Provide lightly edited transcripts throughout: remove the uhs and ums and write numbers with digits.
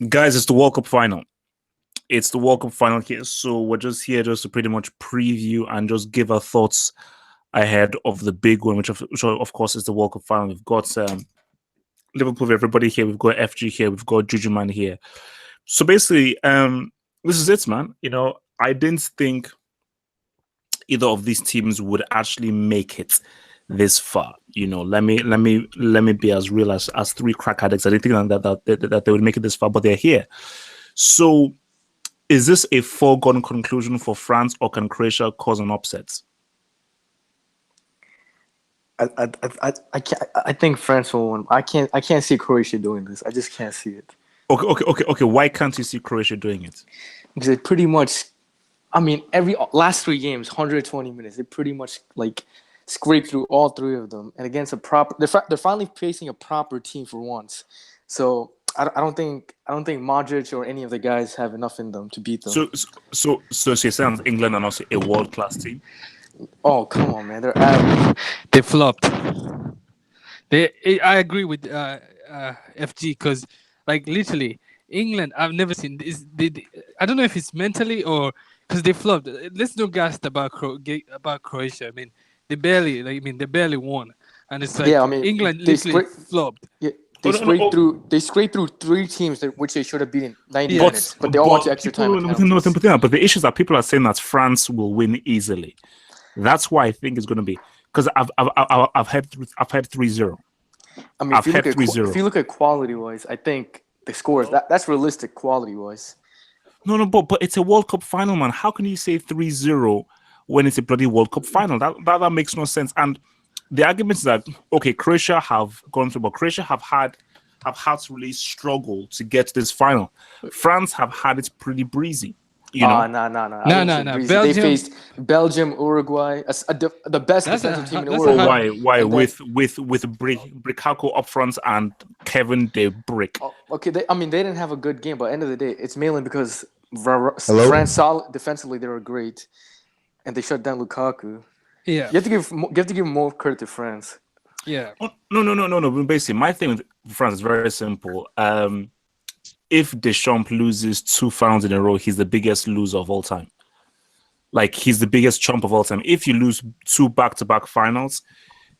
Guys, it's the World Cup final. It's the World Cup final here. So we're just here just to pretty much preview and just give our thoughts ahead of the big one, which of course is the World Cup final. We've got Liverpool, everybody here. We've got FG here. We've got Juju Man here. So basically, this is it, man. I didn't think either of these teams would actually make it this far. Let me be as real as three crack addicts. I didn't think that they would make it this far, but they're here. So is this a foregone conclusion for France, or can Croatia cause an upset? I think France will win. I can't see Croatia doing this. I just can't see it. Okay. Why can't you see Croatia doing it? Because they pretty much, every last three games, 120 minutes, they pretty much scraped through all three of them, and against a proper. They're finally facing a proper team for once. So I don't think Modric or any of the guys have enough in them to beat them. So you're saying England are not a world class team? Oh, come on, man! They're average. They flopped. I agree with FG because, literally, England. I've never seen this. I don't know if it's mentally or because they flopped. Let's not gassed about Croatia. They barely won, and it's like England literally flopped. Yeah. They scraped through three teams which they should have beaten 90 minutes, but they all went to extra time. But the issue is that people are saying that France will win easily. That's why I think it's going to be, because I've had 3-0. If you look at quality wise, I think the scores that's realistic quality wise. No, but it's a World Cup final, man. How can you say 3-0 when it's a bloody World Cup final? That makes no sense. And the argument is that Croatia have gone through, but Croatia have had to really struggle to get to this final. France have had it pretty breezy. No. Belgium. They faced Belgium, Uruguay, the best defensive team in Uruguay. Why? With Bricako up front and Kevin De Brick. Okay, they didn't have a good game, but at the end of the day, it's mainly because France defensively they were great, and they shut down Lukaku. Yeah, you have to give more credit to France. Yeah. No. Basically, my thing with France is very simple. If Deschamps loses 2 finals in a row, he's the biggest loser of all time. He's the biggest chump of all time. If you lose 2 back-to-back finals,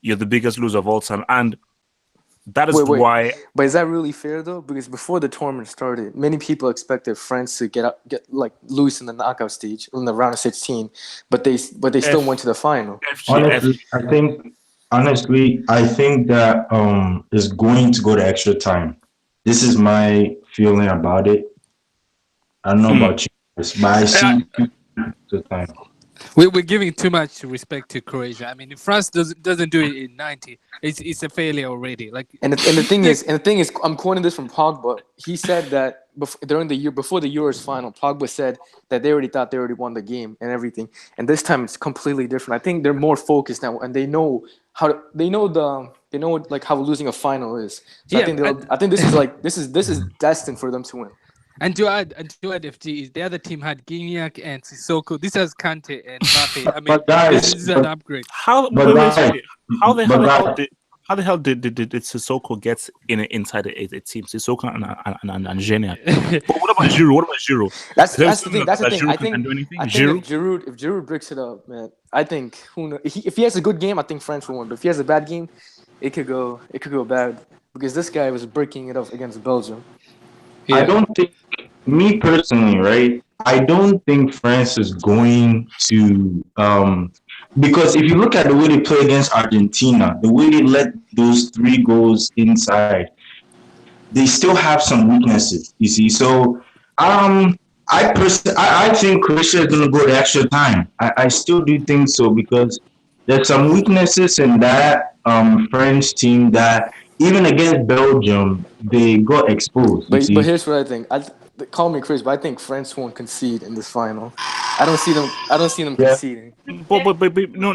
you're the biggest loser of all time. And that is why... But is that really fair, though? Because before the tournament started, many people expected France to get loose in the knockout stage, in the round of 16, but they still went to the final. Honestly, I think that is going to go to extra time. This is my feeling about it. I don't know about you, but I see the time. We're giving too much respect to Croatia. If France doesn't do it in 90, it's a failure already. And the thing is, I'm quoting this from Pogba. He said that before the Euros final, Pogba said that they already thought they already won the game and everything. And this time it's completely different. I think they're more focused now, and they know how losing a final is. So I think this is destined for them to win. And to add FG, the other team had Gignac and Sissoko. This has Kante and Mbappe. This is an upgrade. How the hell did Sissoko get inside a team? Sissoko and Gignac. But what about Giroud? That's the thing. I think if Giroud breaks it up, man, I think if he has a good game, I think France will win. But if he has a bad game, it could go bad because this guy was breaking it up against Belgium. Yeah. I don't think, me personally, right? I don't think France is going to, because if you look at the way they play against Argentina, the way they let those 3 goals inside, they still have some weaknesses, you see. So, I think Croatia is going to go to extra time. I still do think so because there's some weaknesses in that French team that even against Belgium, they got exposed. But here's what I think. Call me crazy, but I think France won't concede in this final. I don't see them conceding. But no.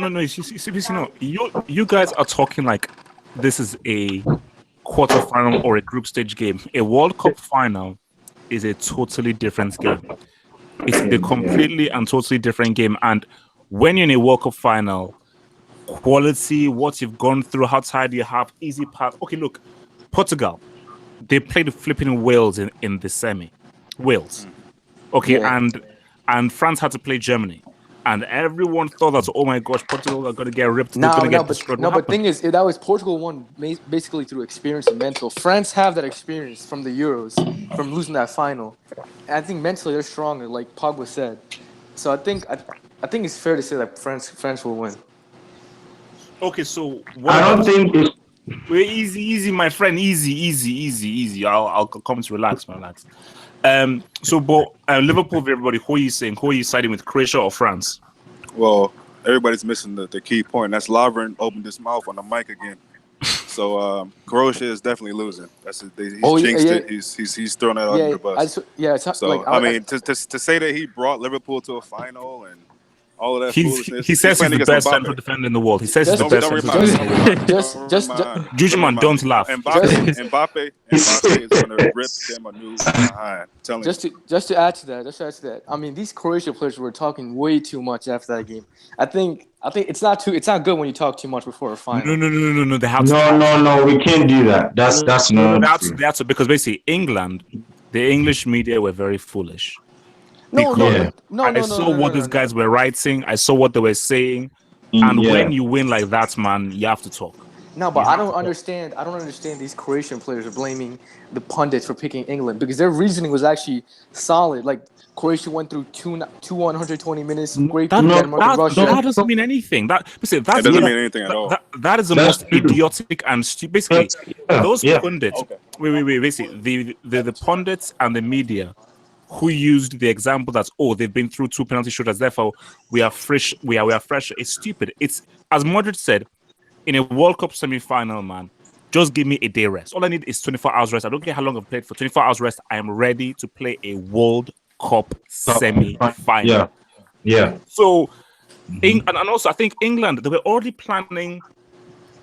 You guys are talking like this is a quarterfinal or a group stage game. A World Cup final is a totally different game. It's a completely and totally different game. And when you're in a World Cup final, quality, what you've gone through, how tired you have, easy path. Okay, look, Portugal. they played flipping Wales in the semi. Wales. Okay, Yeah. and France had to play Germany. And everyone thought that, oh my gosh, Portugal are going to get ripped. They're going to get destroyed. What but happened? thing is, that was Portugal won basically through experience and mental. France have that experience from the Euros, from losing that final. And I think mentally they're stronger, like Pogba said. So I think it's fair to say that France will win. Okay, so what I don't about- think it's Well, easy, my friend. Easy. I'll come to relax. So, but Liverpool, everybody, who are you saying? Who are you siding with, Croatia or France? Well, everybody's missing the key point. That's Lovren opened his mouth on the mic again. So Croatia is definitely losing. He's jinxed it. He's thrown that under the bus. It's So like I mean, to say that he brought Liverpool to a final and all of that foolishness. He says he's playing the against best Mbappe. central defender in the world. He says he's the Don't- best Don't central remind defender. me. Just- Jujuman, don't laugh. Mbappe is going to rip them a new behind. Telling you. Just to add to that. I mean, these Croatia players were talking way too much after that game. I think it's not good when you talk too much before a final. No. They have to. no. We can't do that. That's not. That's because basically England, the English media were very foolish. No, Because no. I saw what these guys were writing. I saw what they were saying. And when you win like that, man, you have to talk. No, but I don't understand. I don't understand these Croatian players are blaming the pundits for picking England because their reasoning was actually solid. Like Croatia went through two 120 minutes. Great Denmark and Russia. That doesn't mean anything. That It doesn't mean anything at all. That is the most idiotic and stupid. Basically, those pundits. Wait. Basically, the pundits and the media who used the example that they've been through 2 penalty shooters, therefore we are fresh. We are fresh. It's stupid. It's as Modric said in a World Cup semi-final, man. Just give me a day rest. All I need is 24 hours rest. I don't care how long I've played for. 24 hours rest. I am ready to play a World Cup semi-final. Yeah. So, and also I think England, they were already planning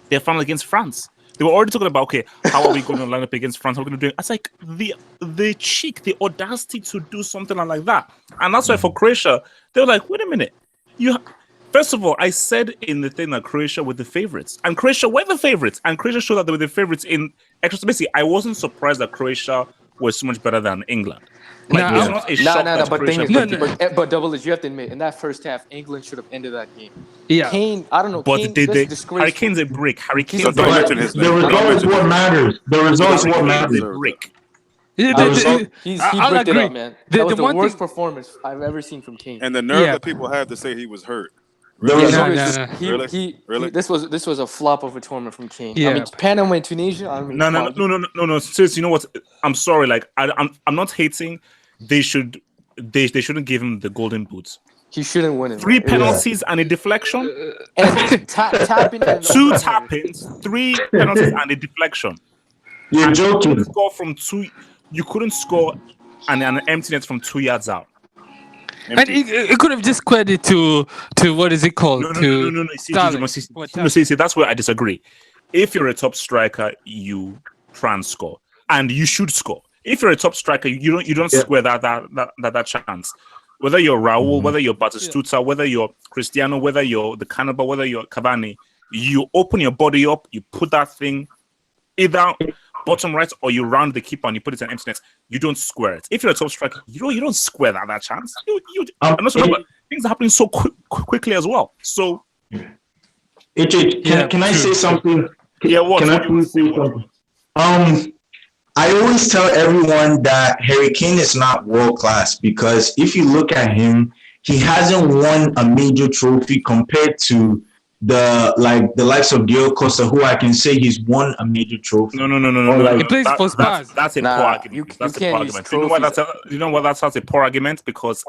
their final against France. They were already talking about, okay, how are we going to line up against France? How are we going to do it? It's like the cheek, the audacity to do something like that. And that's why for Croatia, they were like, wait a minute. First of all, I said in the thing that Croatia were the favorites. And Croatia were the favorites. And Croatia showed that they were the favorites in extra. Basically, I wasn't surprised that Croatia was so much better than England. Like, Nah, it was not a shock that But Croatia thing was is, but Double is, you have to admit, in that first half, England should have ended that game. Yeah. Kane, I don't know. But Kane, they that's disgraceful. Harry Kane's a brick. Harry Kane's So a don't brick. mention his The name. result is what matters. The result is what matters. Brick. Yeah, He I'll bricked it agree. up, man. That was the one worst thing- performance I've ever seen from Kane. And the nerve Yeah. that people have to say he was hurt. The Really? result No. Really? This was a flop of a tournament from Kane. Yeah. I mean, Panama and Tunisia. I mean, No. Seriously, you know what? I'm sorry. Like, I'm not hating. They shouldn't give him the golden boots. He shouldn't win it. 3 penalties and a deflection. And tapping. 2 tap-ins, 3 penalties and a deflection. You're You joking. couldn't score from 2. You couldn't score an empty net from 2 yards out. And it could have just squared it to what is it called? No. Sterling. See, that's where I disagree. If you're a top striker, you try and score, and you should score. If you're a top striker, you don't square that chance. Whether you're Raul, whether you're Batistuta, whether you're Cristiano, whether you're the Cannibal, whether you're Cavani, you open your body up, you put that thing either bottom right or you round the keeper and you put it in empty net. You don't square it. If you're a top striker, you don't square that chance. And also remember, things are happening so quickly as well. So Can I say something? yeah, what? Can I please say something? I always tell everyone that Harry Kane is not world class because if you look at him, he hasn't won a major trophy compared to the likes of Diego Costa, who I can say he's won a major trophy. No. He plays for Spurs. That's a poor argument. That's a poor argument. You know why that's a poor argument? Because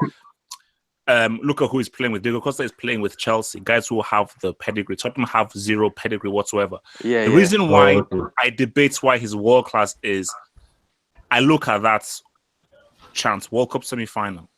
look at who is playing with. Diego Costa is playing with Chelsea, guys who have the pedigree. Tottenham have 0 pedigree whatsoever. Yeah. The reason why I debate why he's world class is I look at that chance, World Cup semi-final.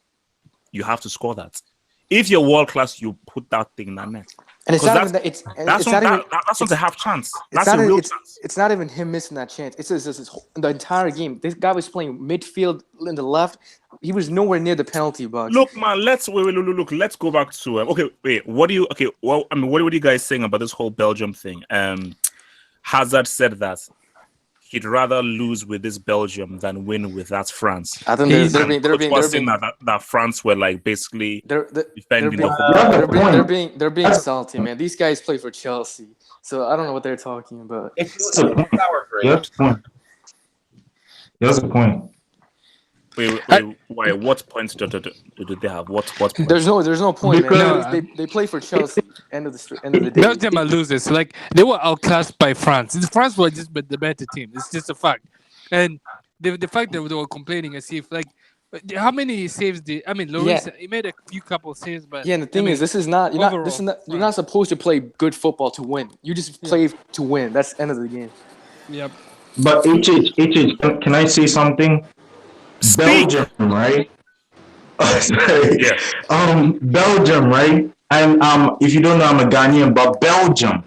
You have to score that. If you're world class, you put that thing in that net. And it's not even that. That's not a half chance. That's a real chance. It's not even him missing that chance. It's just the entire game. This guy was playing midfield in the left. He was nowhere near the penalty box. Look, man. Let's look. Let's go back to what do you guys saying about this whole Belgium thing? Hazard said that he'd rather lose with this Belgium than win with that France. I think they're being that France were like basically defending they're being salty, man. These guys play for Chelsea, so I don't know what they're talking about. That's a point. Wait, why? What points do they have? What points? There's no point, man. They play for Chelsea. End of the day. Belgium are losers. Like they were outclassed by France. France were just the better team. It's just a fact. And the fact that they were complaining as if like how many saves did Lloris? He made a few couple saves, but and the thing is, you're not supposed to play good football to win. You just play to win. That's the end of the game. Yep. But HH, can I say something? Belgium, right? Sorry. Yeah. Belgium, right? And if you don't know, I'm a Ghanaian, but Belgium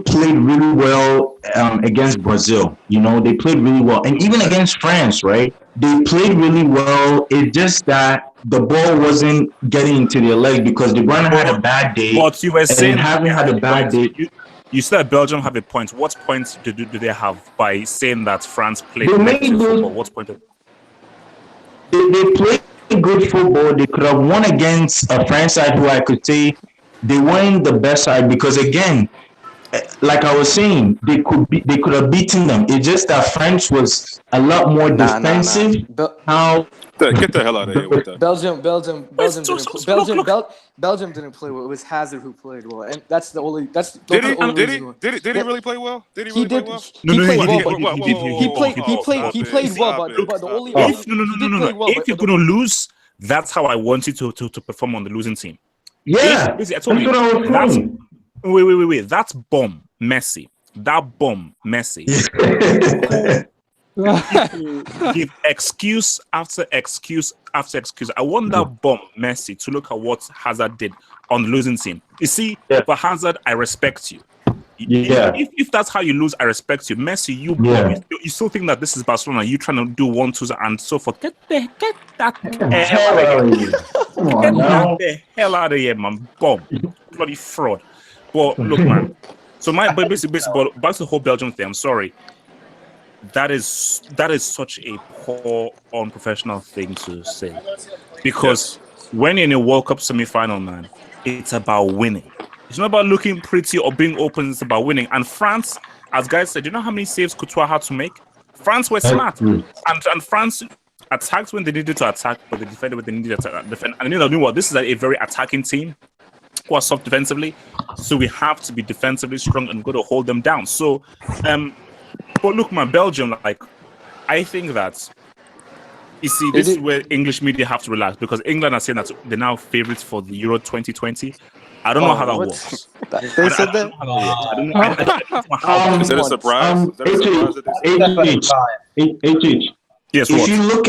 played really well against Brazil. You know, they played really well, and even against France, right? They played really well. It's just that the ball wasn't getting into their legs because De Bruyne had a bad day. But you were saying having had a bad day. You said Belgium have a point. What points do they have by saying that France played negative football? What point? They played good football. They could have won against a France side who I could say they weren't the best side because again, like I was saying, they could have beaten them. It's just that France was a lot more defensive. Get the hell out of here with that. Belgium didn't play well. It was Hazard who played well, and that's the only. Did he really play well? Did he really play well? He played well, but the only. No. If you're gonna lose, that's how I want you to perform on the losing team. Yeah, I told you. Wait. That's bomb Messi. That bomb Messi. Give excuse after excuse after excuse. I want that bomb Messi to look at what Hazard did on the losing team. You see, for Hazard, I respect you. If that's how you lose, I respect you. Messi, you still think that this is Barcelona? You trying to do 1-2s and so forth? Get that hell out of here! Get the hell out of here, man! Bomb, bloody fraud. But look, man. So basically, back to the whole Belgium thing. I'm sorry. That is such a poor, unprofessional thing to say, because when you're in a World Cup semi-final, man, it's about winning. It's not about looking pretty or being open. It's about winning. And France, as guys said, do you know how many saves Courtois had to make? France were smart, and France attacked when they needed to attack, but they defended when they needed to defend. And you know what? This is a very attacking team who are soft defensively, so we have to be defensively strong and go to hold them down. So, but look, man, Belgium, like, I think that, you see, this is where English media have to relax, because England are saying that they're now favorites for the Euro 2020. I don't know how that works. They said that? I don't know. Is that a surprise? Yes, if you look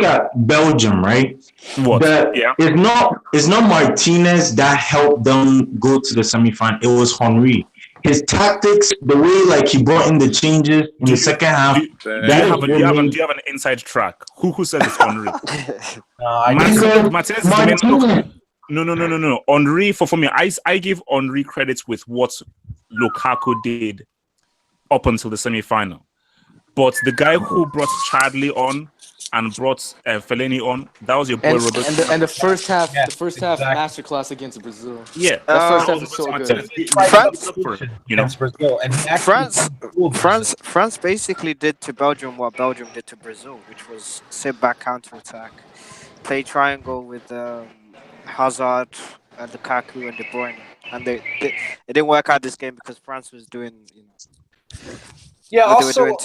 at Belgium, right? It's not Martinez that helped them go to the semi-final. It was Henry. His tactics, the way like he brought in the changes in the second half. Do you have an inside track? Who says it's Henry? Martinez is the main. No. Henry, for me, I give Henry credit with what Lukaku did up until the semi-final. But the guy who brought Chadli on and brought Fellaini on, that was your boy Robert. And the first half, masterclass against Brazil. Yeah, the first half was so good. France basically did to Belgium what Belgium did to Brazil, which was sit back, counter-attack, play triangle with Hazard and Lukaku and De Bruyne, and it didn't work out this game because France was doing, Yeah, also,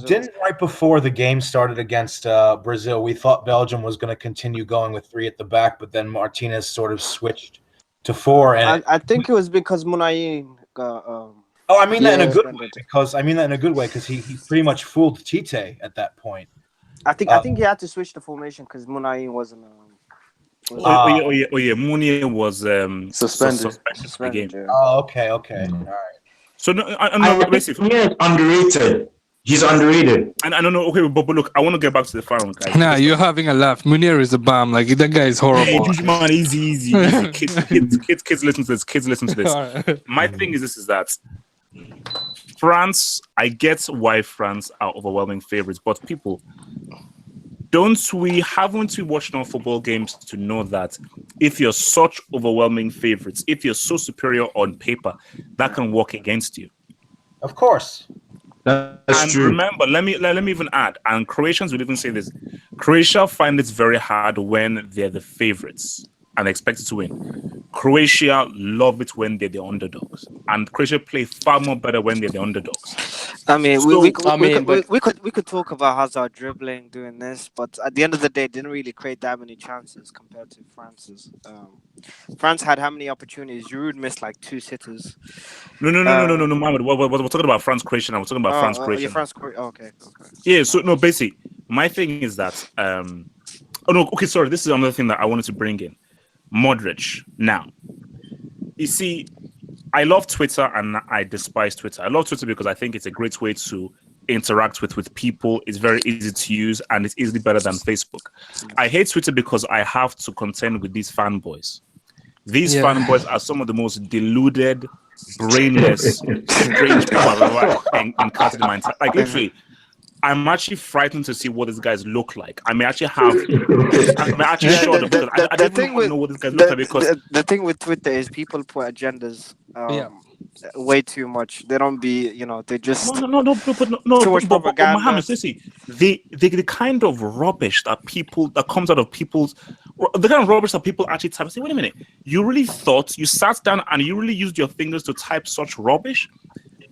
didn't right before the game started against Brazil, we thought Belgium was going to continue going with 3 at the back, but then Martinez sort of switched to 4. And I think it was because Munayin got... I mean that in a good way because he pretty much fooled Tite at that point. I think he had to switch the formation because Munayin wasn't... Mounier was suspended. Yeah. Oh, okay. All right. So basically, he is underrated. He's underrated. And I don't know. Okay, but look, I want to get back to the final, guys. Nah, you're having a laugh. Munir is a bomb. Like that guy is horrible. Hey, man, easy. Kids listen to this. Kids listen to this. My thing is that France, I get why France are overwhelming favorites, but people, haven't we watched enough football games to know that if you're such overwhelming favorites, if you're so superior on paper, that can work against you? Of course. That's true. Remember, let me even add, and Croatians will even say this: Croatia find it very hard when they're the favorites and expected to win. Croatia love it when they're the underdogs, and Croatia play far more better when they're the underdogs. I mean, So, we could talk about Hazard dribbling, doing this, but at the end of the day, didn't really create that many chances compared to France's. France had how many opportunities? Giroud missed like 2 sitters. No, Mohammed. We're talking about France Croatia. We're talking about France Croatia. Okay. Yeah. So no, basically, my thing is that. Sorry. This is another thing that I wanted to bring in. Modric. Now, you see, I love Twitter and I despise Twitter. I love Twitter because I think it's a great way to interact with people. It's very easy to use and it's easily better than Facebook. I hate Twitter because I have to contend with these fanboys. These fanboys are some of the most deluded, brainless, strange people I've ever encountered in my entire. Like literally, I'm actually frightened to see what these guys look like. I may actually have. I'm actually sure because I don't even know what these guys look like because the thing with Twitter is people put agendas way too much. They don't be, they just no. Too much propaganda. Mohammed, see, the kind of rubbish that comes out of people's, the kind of rubbish that people actually type. Say, wait a minute, you really thought you sat down and you really used your fingers to type such rubbish?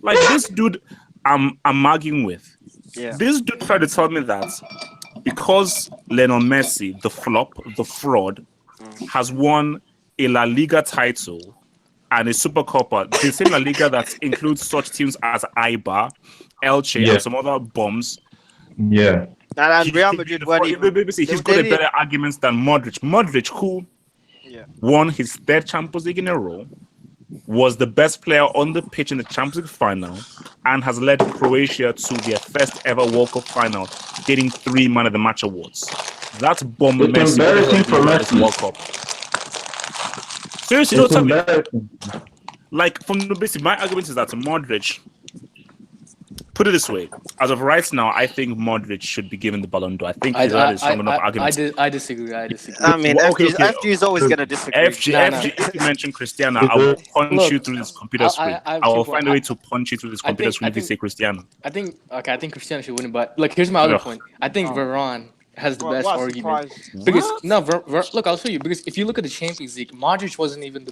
Like this dude, I'm arguing with. Yeah. This dude tried to tell me that because Lionel Messi, the flop, the fraud, has won a La Liga title and a Super Copa, the same La Liga that includes such teams as Eibar, Elche, and some other bombs. Yeah. And Real Madrid he's got a better arguments than Modric. Modric, who won his 3rd Champions League in a row, was the best player on the pitch in the Champions League final and has led Croatia to their first ever World Cup final, getting 3 Man of the Match awards. That's bomb Messi for Messi. World Cup. Seriously, don't tell me. Like, from the basic, my argument is that Modric, put it this way, as of right now, I think Modric should be given the Ballon d'Or. I think that is strong enough argument. I disagree. I mean, FG is always going to disagree. FG, if you mention Cristiano, I will punch you through this computer screen. I will find a way to punch you through this computer screen if you say Cristiano. I think Cristiano should win it, but look, here's my other point. I think Varane has the best argument. Because look, I'll show you. Because if you look at the Champions League, Modric wasn't even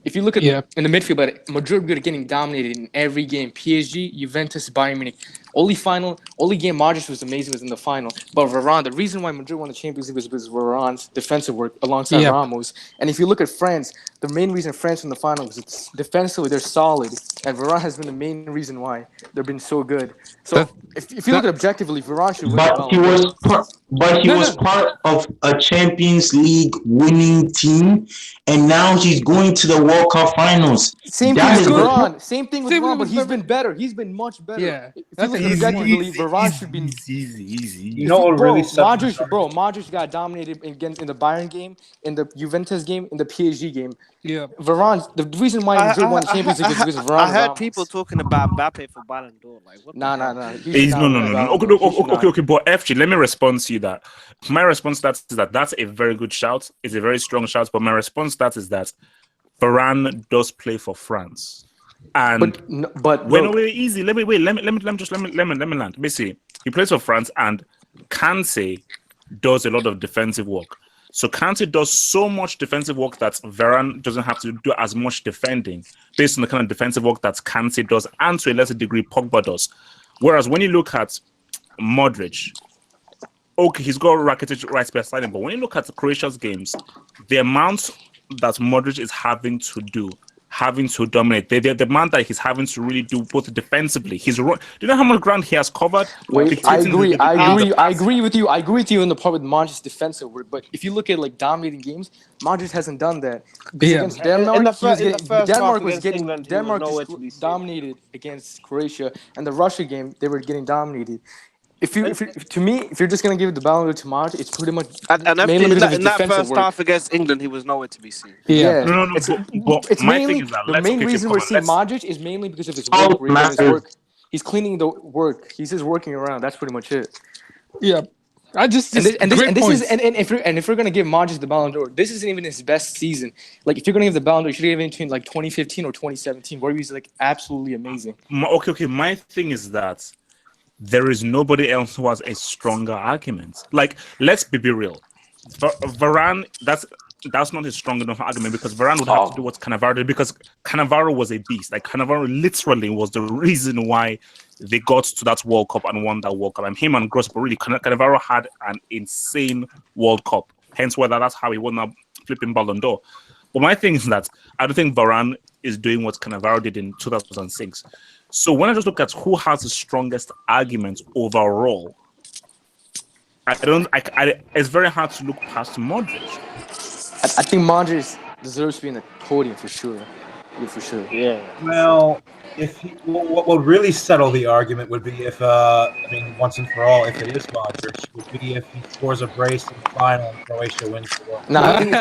if you look at in the midfield, but Madrid were getting dominated in every game. PSG, Juventus, Bayern Munich. Only game Modric was amazing was in the final. But Varane, the reason why Madrid won the Champions League was because Varane's defensive work alongside Ramos. And if you look at France, the main reason France in the final was it's defensively they're solid, and Varane has been the main reason why they've been so good. So if you look at objectively, Varane should win. But he was part of a Champions League winning team, and now he's going to the World Cup finals. Same thing with Varane, but he's been better. He's been much better. Yeah, if you look objectively, Varane should be easy. You know what really sucks? Modric got dominated in the Bayern game, in the Juventus game, in the PSG game. Yeah, Varane. The reason why Madrid won the Champions League is because of Varane. I heard people talking about Mbappe for Ballon d'Or. Like, what? No. Okay. But FG, let me respond to you that. My response to that is that's a very good shout. It's a very strong shout. But my response to that is that Varane does play for France. And easy. Let me land. Basically, he plays for France, and Kante does a lot of defensive work. So Kante does so much defensive work that Varane doesn't have to do as much defending, based on the kind of defensive work that Kante does, and to a lesser degree Pogba does. Whereas when you look at Modric, okay, he's got Rakitic right beside him, but when you look at Croatia's games, the amount that Modric is having to dominate, the amount that he's having to really do both defensively. Do you know how much ground he has covered? I agree with you. I agree with you in the part with Modric's defensive work. But if you look at like dominating games, Modric hasn't done that. Against Denmark, Denmark was dominated against Croatia, and the Russia game they were getting dominated. if you're just gonna give the Ballon d'Or to Modric, it's pretty much And mainly because of his in that defensive first work. half against England, he was nowhere to be seen. Yeah, No, but it's my mainly thing is that the let's main okay, reason come we're on, seeing let's- Modric is mainly because of his All work rate and his matters. work. He's cleaning the work. He's just working around. That's pretty much it. Yeah. I just And great this points. is and if we're gonna give Modric the Ballon d'Or, this isn't even his best season. Like if you're gonna give the Ballon d'Or, you should give it between like 2015 or 2017, where he was like absolutely amazing. Okay. My thing is that there is nobody else who has a stronger argument. Like, let's be real. Varane, that's not a strong enough argument because Varane would have to do what Cannavaro did because Cannavaro was a beast. Like Cannavaro literally was the reason why they got to that World Cup and won that World Cup. And him and Gross, but really Cannavaro had an insane World Cup. Hence why that's how he won that flipping Ballon d'Or. But my thing is that I don't think Varane is doing what Cannavaro did in 2006. So when I just look at who has the strongest argument overall, it's very hard to look past Modric. I think Modric deserves to be in the podium for sure. Yeah, for sure. Yeah. Well, what would really settle the argument would be if, once and for all, if it is Modric, would be if he scores a brace in the final and Croatia wins the World Cup. No, I think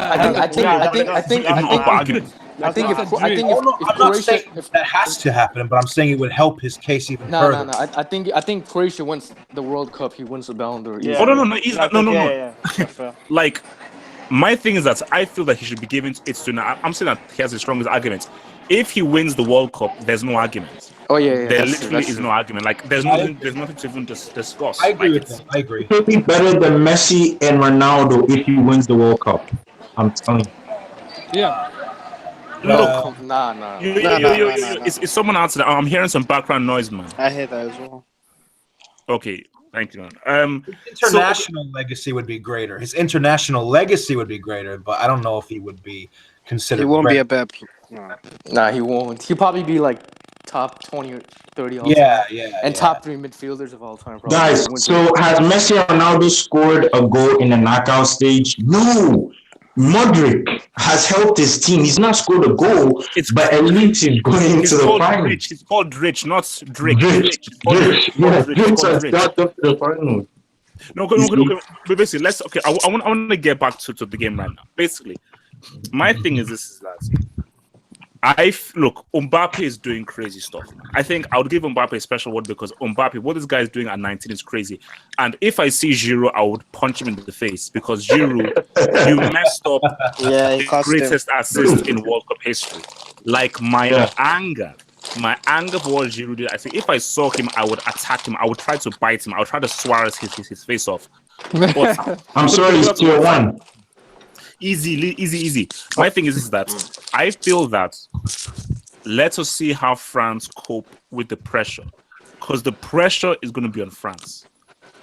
if I'm not saying that has to happen, but I'm saying it would help his case even further. No. I think Croatia wins the World Cup. He wins the Ballon d'Or. Yeah. Oh no. Yeah. That's fair. Like, my thing is that I feel that he should be given it to. I'm saying that he has the strongest argument. If he wins the World Cup, there's no argument. Oh yeah. There literally is no argument. Like, there's nothing to even discuss. I agree Like, with him. I agree. He'll be better than Messi and Ronaldo if he wins the World Cup. I'm telling you. Yeah. Look, Nah. Is someone out there? I'm hearing some background noise, man. I hear that as well. Okay, thank you, man. International legacy would be greater. His international legacy would be greater, but I don't know if he would be considered. He won't be great. a bad. No. Nah, he won't. He'll probably be like top 20 or 30 all Yeah, time. yeah. And yeah. top 3 midfielders of all time. Probably. Guys, so has Messi and Ronaldo scored a goal in the knockout stage? No. Modric has helped his team. He's not scored a goal, but at least he's going It's to the called final. Rich. It's called Rich, not Drake. Rich has got up to the final. No, okay. But basically, I want to get back to the game right now. Basically, my thing is this: is that look, Mbappe is doing crazy stuff. I think I would give Mbappe a special word because Mbappe, what this guy is doing at 19 is crazy. And if I see Giroud, I would punch him in the face because Giroud, you messed up Yeah, he the cost him. greatest assist in World Cup history. Like my anger for what Giroud did. I think if I saw him, I would attack him. I would try to bite him. I would try to Suarez his face off. But I'm sorry, it's tier 1. Easy. My thing is that I feel that let us see how France cope with the pressure, because the pressure is going to be on France.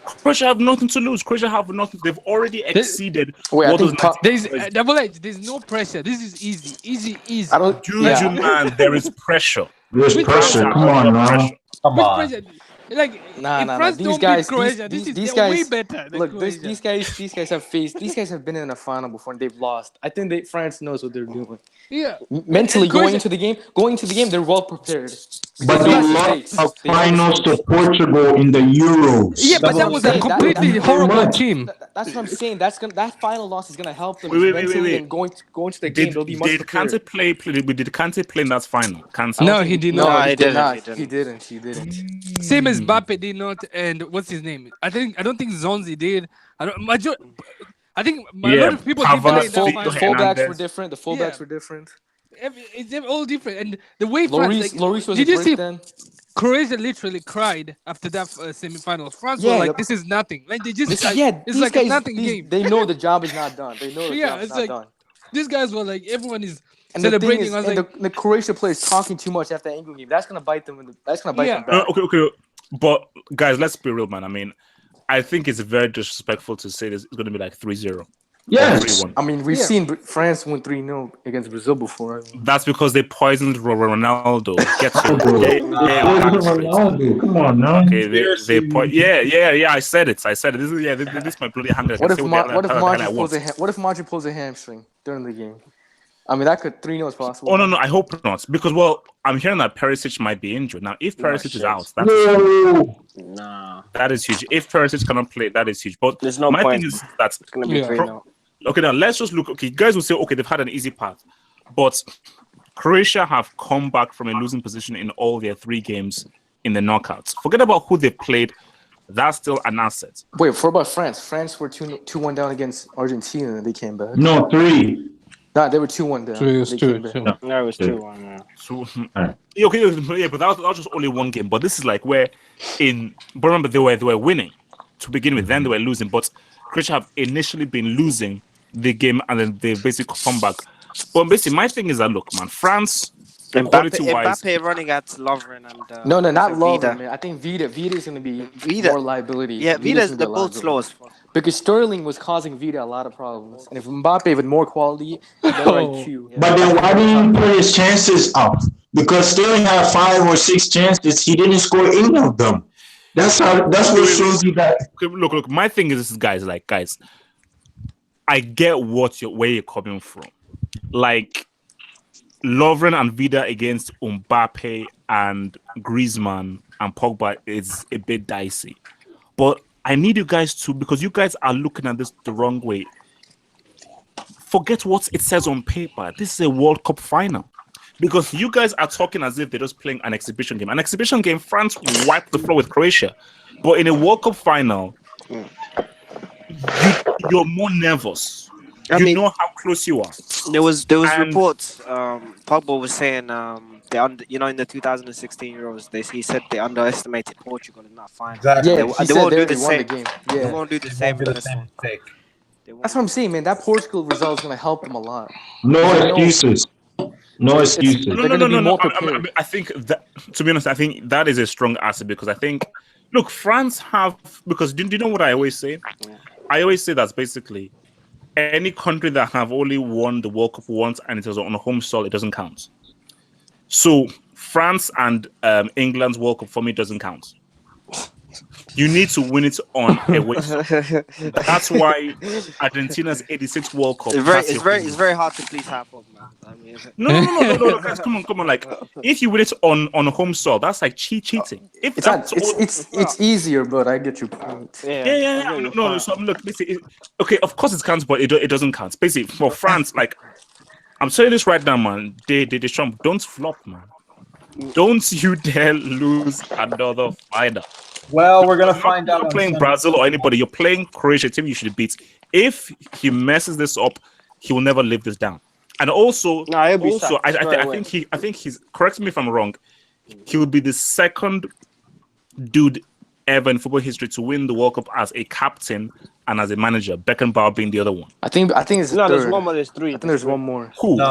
Croatia have nothing to lose. Croatia have nothing. They've already exceeded. There's no pressure. This is easy. I don't. Juju, man, there is pressure. There's pressure. Come on, now. Come Which on. pressure? Like, Nah. if France These don't guys, beat Croatia, these they're guys, way better than look, Croatia. these guys have been in a final before and they've lost. I think France knows what they're doing. Yeah. Mentally, And Croatia- going into the game, they're well prepared. But they lost a finals to Portugal in the Euros. Yeah, but that was a completely horrible team. That's what I'm saying. That final loss is gonna help them Wait. mentally and going to the game. They'll be much Did prepared. Kante play? Did Kante play in that final? Kante. No, he did No, not. he did not. He didn't. He didn't. Same as Mbappe did not, and what's his name? I don't think Zonzi did. I think a lot of people did play in The that final. fullbacks were different. The fullbacks were different. It's all different, and the way Lloris France. was Did a you brick see? then. Croatia literally cried after that semi-final. France Yeah, were like, "This is nothing." Like they just, it's these like guys, a nothing game. They know the job is not done. They know the Yeah, job is it's not like- done. These guys were like, everyone is And the thing celebrating. is, I was and like, the Croatia players talking too much after the England game. That's gonna bite them. That's gonna bite Yeah. them back. Okay. But guys, let's be real, man. I mean, I think it's very disrespectful to say this. It's going to be like 3-0. Yes. 3-1. I mean, we've seen France win 3-0 against Brazil before. I mean. That's because they poisoned Ronaldo. Get to Ronaldo, come on now. Okay, yeah. I said it. This is my bloody hanger. What if Modric pulls a hamstring during the game? I mean, that could 3-0 is possible. Oh no, I hope not. Because I'm hearing that Perisic might be injured. Now, if Perisic is out, that's No. Nah, That is huge. If Perisic cannot play, that is huge. But there's no my point. thing is that It's gonna be great now. okay, now let's just look. Okay, you guys will say, okay, they've had an easy path, but Croatia have come back from a losing position in all their 3 games in the knockouts. Forget about who they played. That's still an asset. Wait, what about France? France were 2-1 down against Argentina, and they came back. No, 3. Nah, they were 2-1 down. It was They 2. came back. No, it was 2-1. Yeah. So okay, yeah, but that was just only 1 game. But this is like where but remember they were winning to begin with, then they were losing. But Croatia have initially been losing the game, and then they basically come back. But basically, my thing is that look, man, France. Mbappe running at Lovren and No, not Vida. Lovren, man. I think Vida is going to be more liability. Yeah, Vida's the both slowest. Because Sterling was causing Vida a lot of problems, and if Mbappe with more quality, more IQ. Yeah. But then why didn't he play his chances up? Because Sterling had 5 or 6 chances, he didn't score any of them. That's what shows you that. Look. My thing is this, guys. I get where you're coming from. Like, Lovren and Vida against Mbappe and Griezmann and Pogba is a bit dicey. But I need you guys to, because you guys are looking at this the wrong way. Forget what it says on paper. This is a World Cup final. Because you guys are talking as if they're just playing an exhibition game. An exhibition game, France wiped the floor with Croatia. But in a World Cup final, you're more nervous. You know how close you are. There was reports. Pogba was saying in the 2016 Euros, he said they underestimated Portugal in that final. Exactly. Yeah, they won't do the same. Game. They Yeah. won't do the same. mistake. That's what I'm saying, man. That Portugal result is going to help them a lot. No excuses. No excuses. No. I think that, to be honest, I think that is a strong asset because I think, look, France have, because do you know what I always say? I always say that's basically any country that have only won the World Cup once and it was on a home soil, it doesn't count. So France and England's World Cup for me doesn't count. You need to win it on a way. That's why Argentina's '86 World Cup. It's very hard to please half of, man. I mean, no, guys, come on. Like, if you win it on a home soil, that's like cheating. If it's easier, but I get your point. Yeah. No. So look, okay, of course it counts, but it doesn't count. Basically, for France, like, I'm saying this right now, man. They Trump, don't flop, man. Don't you dare lose another final. Well, we're gonna find out. You're not playing Brazil or anybody. You're playing Croatia, team you should beat. If he messes this up, he will never live this down. And also, I think he's. Correct me if I'm wrong. He will be the second dude ever in football history to win the World Cup as a captain and as a manager. Beckenbauer being the other one. I think it's no. third. There's one more. There's 3. I think there's one more. Who? Did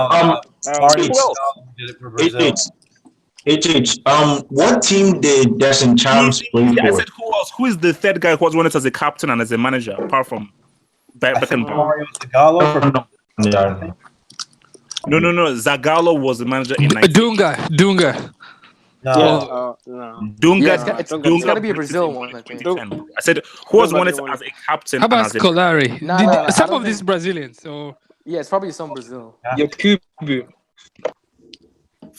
it for Brazil. What team did Desmond Chams play for? I said who else? Who is the third guy who was won it as a captain and as a manager apart from Beckenbauer? Mario Zagallo. No. Zagallo was the manager in Dunga. No. Dunga. It's got to be a Brazil one, I think. I said who was won it as a captain? How about and as Scolari? Nah, Some of these Brazilians. So Yeah, it's probably some Brazil. Yakubu.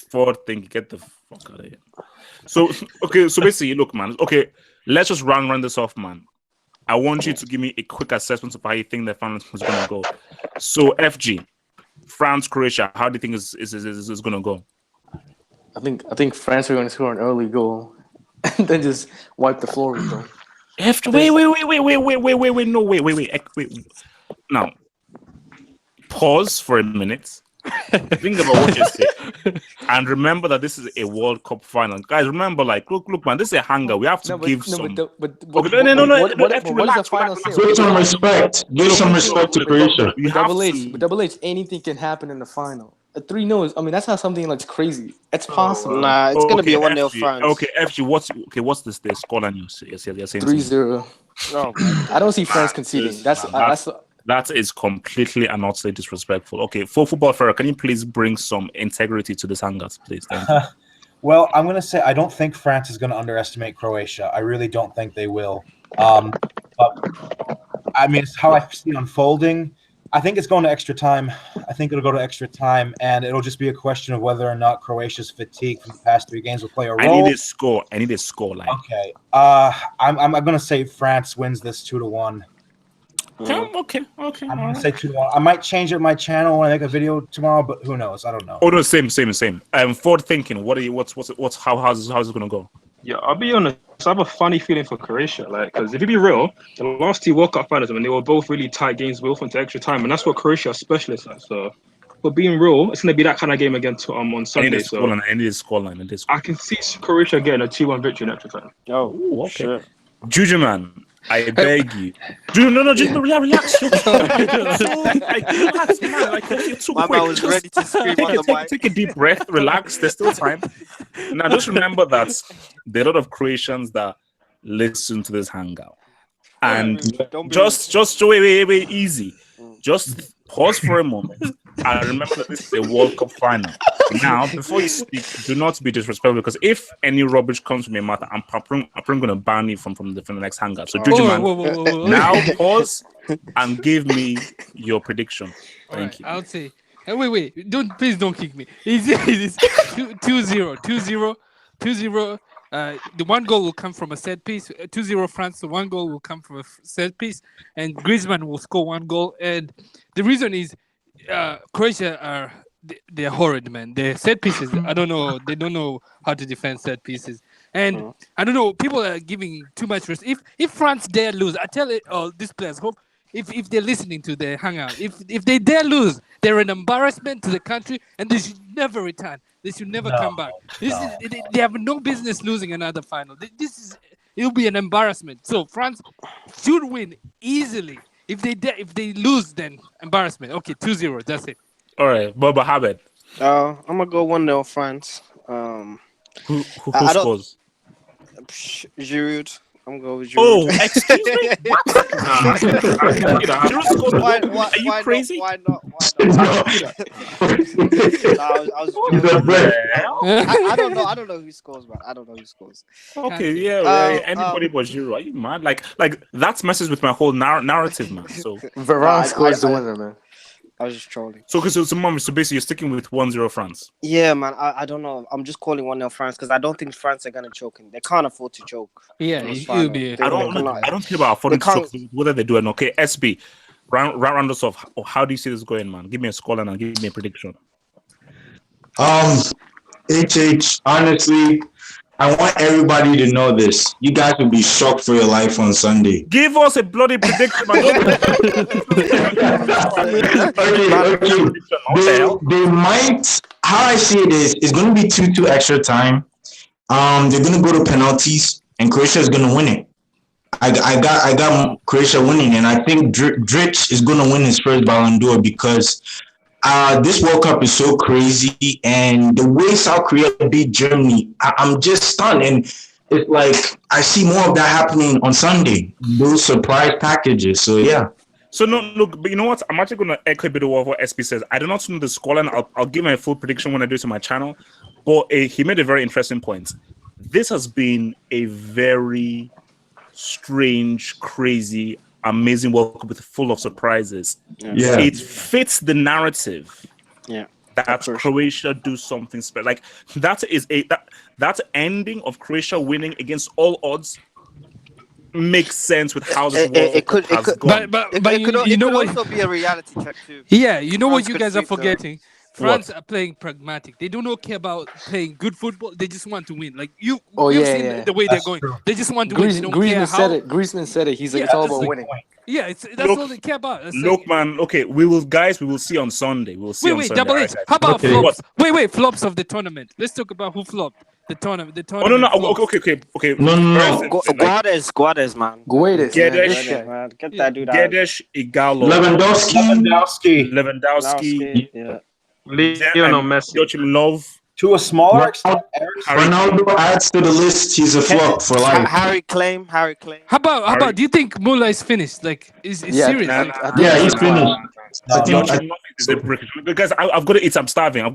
Fourth thing, get the fuck out of here. So basically, look, man. Okay, let's just run this off, man. I want you to give me a quick assessment of how you think the final is going to go. So, FG, France, Croatia, how do you think is going to go? I think France are going to score an early goal and then just wipe the floor with them. Wait. Now, pause for a minute. Think about what you say, and remember that this is a World Cup final, guys. Remember, like, look, man. This is a hanger. We have to give some. No. What is the final say? Give some respect. Give some respect to Croatia. Double H, anything can happen in the final. A 3-0 is, I mean, that's not something like crazy. It's possible. Nah, it's gonna be a 1-0 France. Okay, FG, what's the scoreline you're saying? 3-0. No, I don't see France conceding. That is completely and utterly disrespectful. Okay, for Football Ferrer, can you please bring some integrity to this hangouts, please? Thank you. Well, I'm going to say I don't think France is going to underestimate Croatia. I really don't think they will. But, I mean, it's how I see it unfolding. I think it's going to extra time. I think it'll go to extra time, and it'll just be a question of whether or not Croatia's fatigue from the past 3 games will play a role. I need a score. Line. Okay. I'm gonna say France wins this 2-1. Okay. I'm gonna say 2-1. I might change it on my channel when I make a video tomorrow, but who knows? I don't know. Oh no, same. Forward thinking. How's it gonna go? Yeah, I'll be honest. I have a funny feeling for Croatia, because if you be real, the last 2 World Cup finals, when they were both really tight games, both went to extra time, and that's what Croatia are specialists at. So, for being real, it's gonna be that kind of game again on Sunday. I need a scoreline. I can see Croatia getting a 2-1 victory in extra time. Oh, okay. shit. Juju man, I beg you. Just relax. Relax, man. Like, you're too My quick. man was ready to scream on the mic. Take a deep breath. Relax. There's still time. Now, just remember that there are a lot of Croatians that listen to this hangout, and just wait, easy. Just pause for a moment and remember that this is a World Cup final. Now, before you speak, do not be disrespectful, because if any rubbish comes from your mouth, I'm probably going to ban you from the next hangout. So, Juju man, now pause and give me your prediction. Thank you. I would say. Wait! Please don't kick me. It's 2-0. The 1 goal will come from a set piece. 2-0 France. The 1 goal will come from a set piece, and Griezmann will score 1 goal. And the reason is Croatia they're horrid, man. Their set pieces, I don't know. They don't know how to defend set pieces, and I don't know. People are giving too much risk. If France dare lose, I tell these players, hope if they're listening to the hangout, if they dare lose, they're an embarrassment to the country, and they should never return. They should never come back. They have no business losing another final. It'll be an embarrassment. So France should win easily. If they lose, then embarrassment. Okay, 2-0. That's it. All right, Baba Habed. I'm gonna go 1-0 France. Who scores? Giroud. I'm going with Giroud. Oh, excuse me. What? Giroud scores. Are you crazy? Why not? I don't know who scores, man. I don't know who scores. Okay, yeah. Anybody but Giroud. Are you mad? Like that messes with my whole narrative, man. So Varane scores the winner, man. I was just trolling. So basically you're sticking with 1-0 France. Yeah, man. I don't know. I'm just calling 1-0 France because I don't think France are gonna choke him. They can't afford to choke. Yeah, it'll be. I don't care about affording to choke, whether they do it. Okay, SB, round us off. How do you see this going, man? Give me a scoreline and give me a prediction. HH, honestly, I want everybody to know this. You guys will be shocked for your life on Sunday. Give us a bloody prediction, man. Okay. They might. How I see it is, it's going to be 2-2 extra time. They're going to go to penalties, and Croatia is going to win it. I got Croatia winning, and I think Dric is going to win his first Ballon d'Or because this World Cup is so crazy, and the way South Korea beat Germany, I'm just stunned. And it's like I see more of that happening on Sunday. Those surprise packages. So yeah. So no, look, but you know what? I'm actually going to echo a bit of what SB says. I do not know the scoreline. I'll give my full prediction when I do it on my channel. But he made a very interesting point. This has been a very strange, crazy, amazing World Cup with full of surprises. Yeah. It fits the narrative. Yeah. That Croatia do something special. Like that ending of Croatia winning against all odds makes sense with how this World Cup has gone. But it could also be a reality check too. Yeah, you know what you guys are forgetting? France are playing pragmatic. They don't care about playing good football. They just want to win. Like you've seen the way they're going. They just want to win. They don't care how. Griezmann said it. He's like, it's all about winning. Yeah, that's all they care about. Look, man. Okay, we will see on Sunday. We'll see. Wait, double H. How about flops? Wait, flops of the tournament. Let's talk about who flopped the tournament. Oh no. Okay. No. Guades, man. Guedes, man. Get that dude out. Guedes, Igalo, Lewandowski. Yeah. Lionel Messi. Joachim Löw. To a smaller extent, Ronaldo adds to the list. He's a flop for life. Harry Claim. How about? Do you think Muller is finished? Like, is serious? Yeah, he's finished. Guys, I've got to eat. I'm starving.